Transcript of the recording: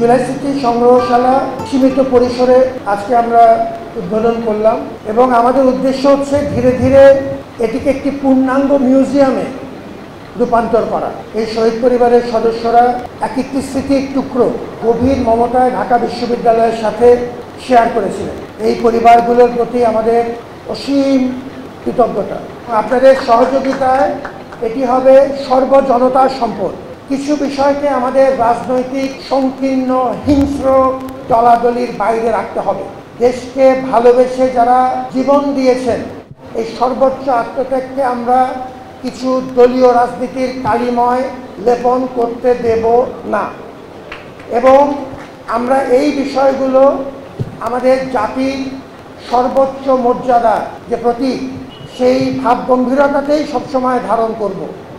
জুলাই স্মৃতি সংগ্রহশালা সীমিত পরিসরে আজকে আমরা উদ্বোধন করলাম এবং আমাদের উদ্দেশ্য হচ্ছে ধীরে ধীরে এটিকে একটি পূর্ণাঙ্গ মিউজিয়ামে রূপান্তর করা। এই শহীদ পরিবারের সদস্যরা এক একটি স্মৃতির টুকরো গভীর মমতায় ঢাকা বিশ্ববিদ্যালয়ের সাথে শেয়ার করেছিলেন। এই পরিবারগুলোর প্রতি আমাদের অসীম কৃতজ্ঞতা। আপনাদের সহযোগিতায় এটি হবে সর্বজনতার সম্পদ। কিছু বিষয়কে আমাদের রাজনৈতিক সংকীর্ণ হিংস্র দলাদলির বাইরে রাখতে হবে। দেশকে ভালোবেসে যারা জীবন দিয়েছেন, এই সর্বোচ্চ আত্মত্যাগকে আমরা কিছু দলীয় রাজনীতির কালিময় লেপন করতে দেব না এবং আমরা এই বিষয়গুলো আমাদের জাতির সর্বোচ্চ মর্যাদা যে প্রতীক, সেই ভাবগম্ভীরতাতেই সবসময় ধারণ করব।